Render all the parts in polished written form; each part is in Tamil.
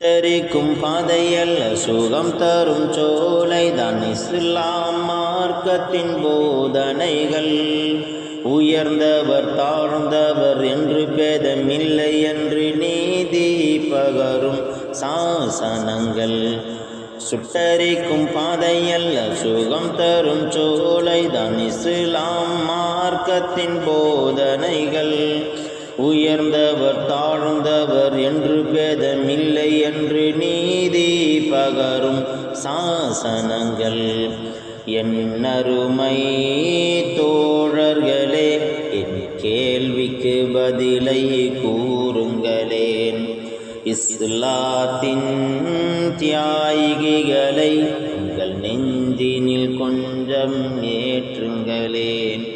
தரிக்கும் பாதையல்ல சுகம் தரும் சோலைதான் இஸ்லாம் மார்க்கத்தின் போதனைகள். உயர்ந்தவர் தாழ்ந்தவர் என்று பேதமில்லை என்று நீதி பகரும் சாசனங்கள். சுட்டரிக்கும் பாதையல்ல சுகம் தரும் சோலைதான் இஸ்லாம் மார்க்கத்தின் போதனைகள். உயர்ந்தவர் தாழ்ந்தவர் என்று பேதமில்லை என்று நீதி பகரும் சாசனங்கள். என்னருமை தோழர்களே, என் கேள்விக்கு பதிலை கூறுங்களேன். இஸ்லாத்தின் தியாகிகளை உங்கள் நெஞ்சினில் கொஞ்சம் ஏற்றுங்களேன்.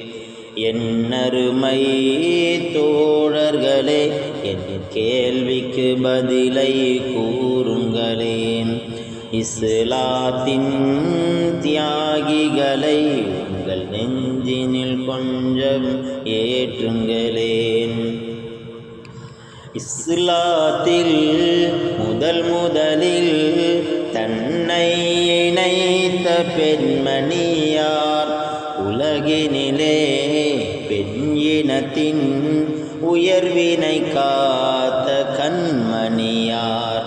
என்னருமை தோழர்களே, என் கேள்விக்கு பதிலை கூறுங்களேன். இஸ்லாத்தின் தியாகிகளை உங்கள் நெஞ்சினில் கொஞ்சம் ஏற்றுங்களேன். இஸ்லாத்தில் முதலில் தன்னை இணைத்த பெண்மணியார். உலகினிலே பெண் இனத்தின் உயர்வினை காத்த கண்மணியார்.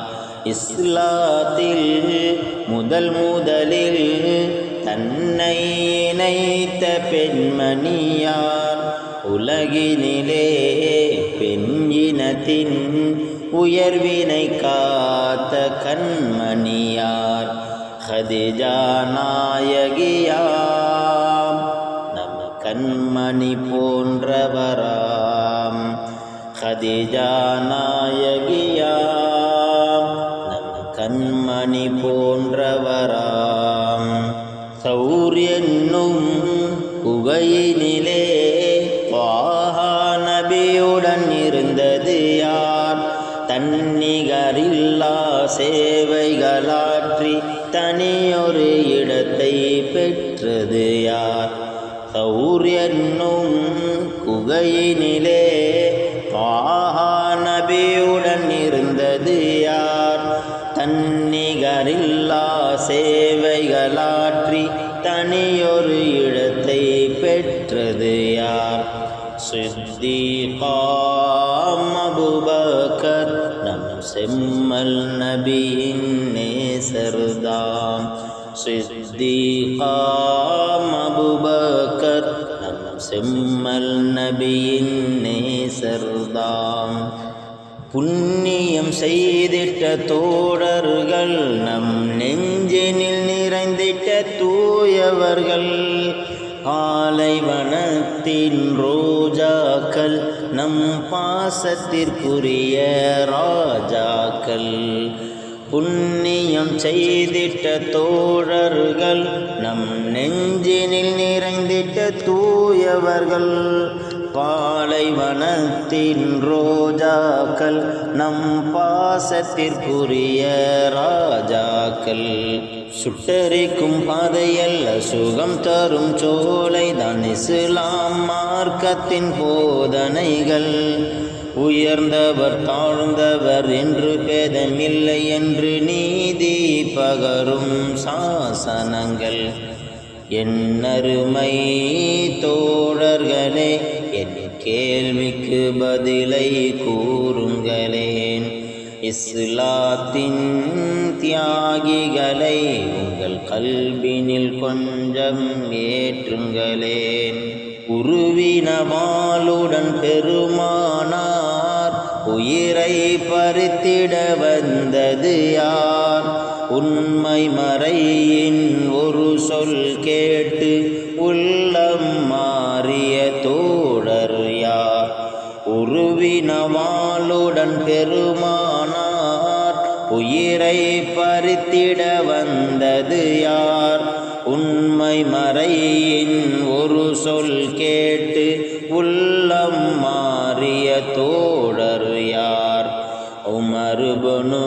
இஸ்லாத்தில் முதலில் தன்னை இணைத்த பெண்மணியார். உலகினிலே பெண் இனத்தின் உயர்வினை காத்த கண்மணியார். ஹதிஜா நாயகியாம் நம் கண்மணி போன்றவராம். ஹதிஜா நாயகியாம் நம் கண்மணி போன்றவராம். சௌர் என்னும் குகையினிலே த்வாஹா நபியுடன் இருந்தது யார்? தன்னிகரில்லா சேவைகளாற்றி தனியொரு இடத்தை பெற்றது யார்? சௌர் என்னும் குகையினிலே த்வாஹா நபியுடன் இருந்தது யார்? தன்னிகரில்லா சேவைகளாற்றி தனியொரு இடத்தை பெற்றது யார்? சித்தீகாம் அபூபக்கர் நம் செம்மல் நபியின் நேசர்தாம். சித்தீகாம் அபூபக்கர் நம் செம்மல் நபியின் நேசர்தாம். புண்ணியம் செய்திட்ட தோழர்கள் நம் நெஞ்சினில் நிறைந்திட்ட தூயவர்கள். பாலைவனத்தின் ரோஜாக்கள் நம் பாசத்திற்குரிய ராஜாக்கள். புண்ணியம் செய்திட்ட தோழர்கள் நம் நெஞ்சினில் நிறைந்திட்ட தூயவர்கள். பாலைவனத்தின் ரோஜாக்கள் நம் பாசத்திற்குரிய ராஜாக்கள். சுட்டரிக்கும் பாதையல்ல சுகம் தரும் சோலைதான் இஸ்லாம் மார்க்கத்தின் போதனைகள். உயர்ந்தவர் தாழ்ந்தவர் என்று பேதமில்லை என்று நீதி பகரும் சாசனங்கள். என்னருமை தோழர்களே, என் கேள்விக்கு பதிலை கூறுங்களேன். இஸ்லாத்தின் தியாகிகளை உங்கள் கல்வினில் கொஞ்சம் ஏற்றுங்களேன். உருவினவாளுடன் பெருமானார் உயிரை பறித்திட வந்தது யார்? உண்மை மறையின் ஒரு சொல் கேட்டு உள்ளம் மாறிய தோழர் யார்? உருவினவாளுடன் பெருமானார் உயிரை பறித்திட வந்தது யார்? உண்மை மறையின் ஒரு சொல் கேட்டு உள்ளம் மாறிய தோழர் யார்? உமர் இப்னு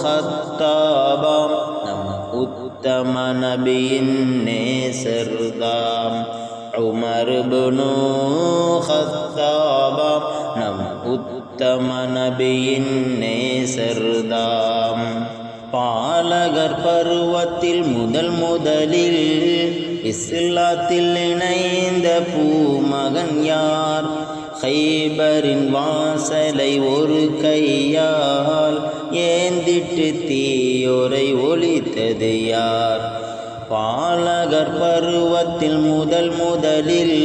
கத்தாபாம் நம் உத்தம நபியின் நேசர்தாம். உமர் இப்னு கத்தாபாம் நம் உத்தம நபியின் நேசர்தாம். பாலகர் பருவத்தில் முதலில் இஸ்லாத்தில் இணைந்த பூமகன் யார்? கைபரின் வாசலை ஒரு கையால் ஏந்திட்டு தீயோரை ஒழித்தது யார்? பாலகர் பருவத்தில் முதலில்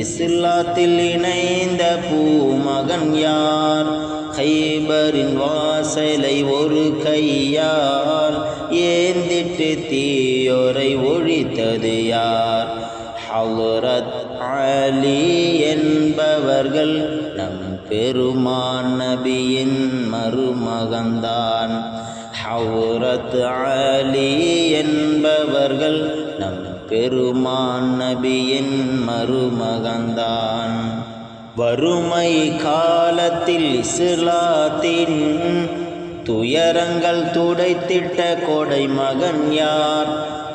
இஸ்லாத்தில் இணைந்த பூமகன் யார்? கைபரின் வாசலை ஒரு கையால் ஏந்திட்டு தீயோரை ஒழித்தது யார்? ஹலரத் அலி என்பவர்கள் நம் பெருமான் நபியின் மருமகன்தான். ஹலரத் அலி என்பவர்கள் நம் பெருமான் நபியின் மருமகன்தான். வறுமை காலத்தில் இஸ்லாத்தின் துயரங்கள் துடைத்திட்ட கொடை மகன் யார்?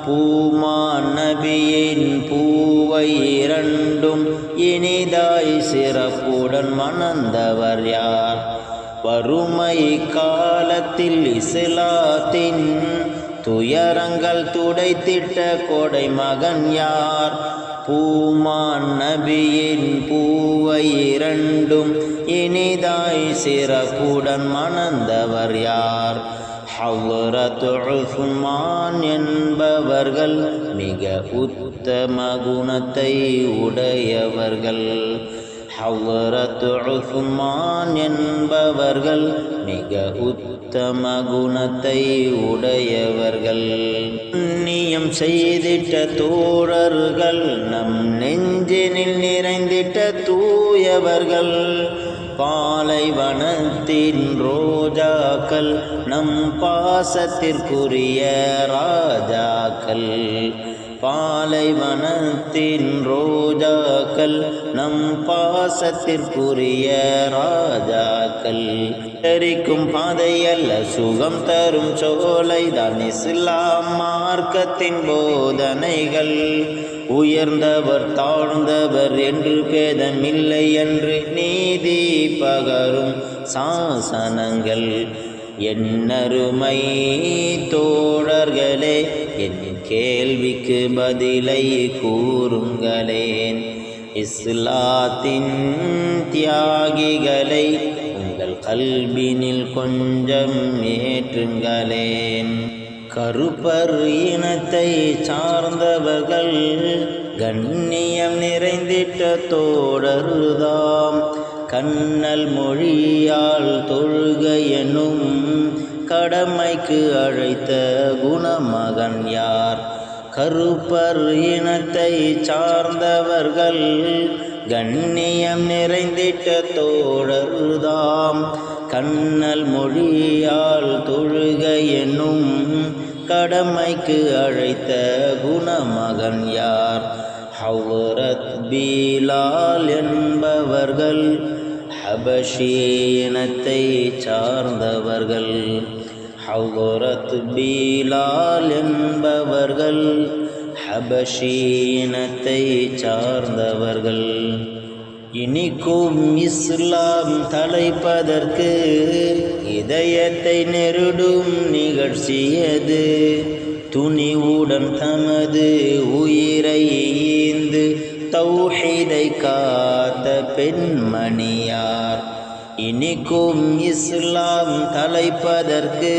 பூமான் நபியின் பூவை இரண்டும் இனிதாய் சிறப்புடன் மணந்தவர் யார்? வறுமை காலத்தில் இஸ்லாத்தின் துயரங்கள் துடைத்திட்ட கொடை மகன் யார்? பூமான் நபியின் பூவை இரண்டும் இனிதாய் சிறப்புடன் மணந்தவர் யார்? ஹலரத் உஸ்மான் என்பவர்கள் மிக உத்தம குணத்தை உடையவர்கள். ஹலரத் உஸ்மான் என்பவர்கள் மிக உத்தம குணத்தை உடையவர்கள். புண்ணியம் செய்திட்ட தோழர்கள் நம் நெஞ்சினில் நிறைந்திட்ட தூயவர்கள். பாலைவனத்தின் ரோஜாக்கள் நம் பாசத்திற்குரிய ராஜாக்கள். பாலைவனத்தின் ரோஜாக்கள் நம் பாசத்திற்குரிய ராஜாக்கள். தெரிக்கும் பாதையல்ல சுகம் தரும் சோலைதான் இஸ்லாம் மார்க்கத்தின் போதனைகள். உயர்ந்தவர் தாழ்ந்தவர் என்று பேதமில்லை என்று நீதி பகரும் சாசனங்கள். என்னருமை தோழர்களே, என் கேள்விக்கு பதிலை கூறுங்களேன். இஸ்லாத்தின் தியாகிகளை உங்கள் கல்வினில் கொஞ்சம் ஏற்றுங்களேன். கருப்பர் இனத்தை சார்ந்தவர்கள் கண்ணியம் நிறைந்திட்ட தோழர்தாம். கண்ணல் மொழியால் தொழுகை எனும் கடமைக்கு அழைத்த குணமகன் யார்? கருப்பர் இனத்தை சார்ந்தவர்கள் கண்ணியம் நிறைந்திட்ட தோழர்தாம். கண்ணல் மொழியால் தொழுகை என்னும் கடமைக்கு அழைத்த குணமகன் யார்? ஹலரத் பிலால் என்பவர்கள் ஹபஷி இனத்தை சார்ந்தவர்கள். ஹலரத் பிலால் என்பவர்கள் ஹபஷி இனத்தை சார்ந்தவர்கள். இனிக்கும் இஸ்லாம் தலைப்பதற்கு இதயத்தை நெருடும் நிகழ்ச்சியது. துணிவுடன் தமது உயிரை ஈந்து தௌஹீதை காத்த பெண்மணியார். இனிக்கும் இஸ்லாம் தலைப்பதற்கு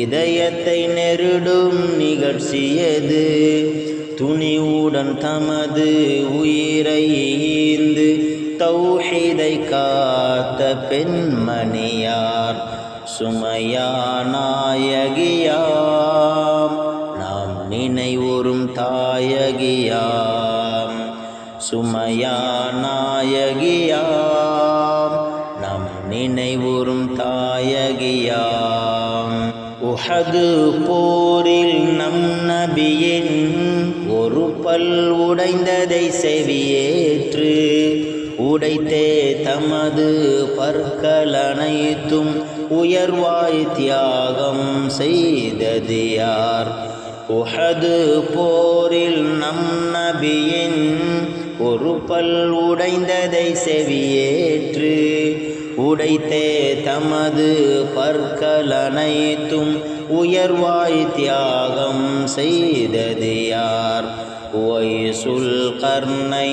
இதயத்தை நெருடும் நிகழ்ச்சியது. துணிவுடன் தமது உயிரை ஈந்து தௌஹீதை காத்த பெண்மணியார். சுமையாநாயகியாம் நாம் நினைவுறும் தாயகியாம். சுமையாநாயகியாம் நாம் நினைவுறும் தாயகியாம். உஹது போரில் நம் நபியின் ஒரு பல் உடைந்ததை செவியேற்று உடைத்தே தமது பற்கள் அனைத்தும் உயர்வாய் தியாகம் செய்தது யார்? உஹது போரில் நம் நபியின் ஒரு பல் உடைந்ததை செவியேற்று உடைத்தே தமது பற்கள் அனைத்தும் உயர்வாய் தியாகம் செய்தது யார்? உவைசுல் கர்னைனீர்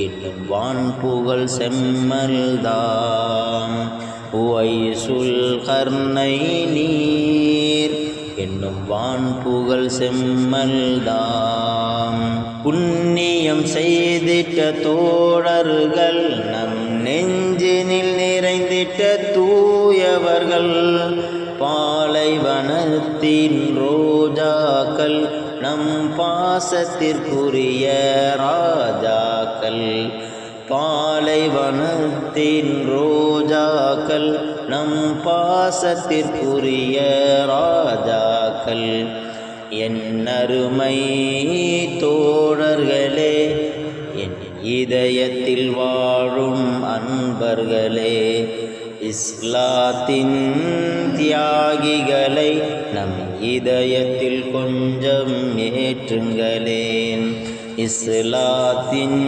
என்னும் வான் புகழ் செம்மல்தாம். உவைசுல் கர்னைனீர் என்னும் வான் புகழ் செம்மல்தாம். புண்ணியம் செய்திட்ட தோழர்கள் நம் நெஞ்சினில் நிறைந்திட்ட தூயவர்கள் பாலைவனத்தின் ரோஜாக்கள் நம் பாசத்திற்குரிய ராஜாக்கள். பாலைவனத்தின் ரோஜாக்கள் நம் பாசத்திற்குரிய ராஜாக்கள். என் அருமை தோழர்களே, என் இதயத்தில் வாழும் அன்பர்களே, இஸ்லாத்தின் தியாகிகளை நம் இதயத்தில் கொஞ்சம் ஏற்றுங்களேன். இஸ்லாத்தின்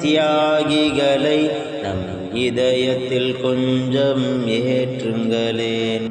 தியாகிகளை நம் இதயத்தில் கொஞ்சம் ஏற்றுங்களேன்.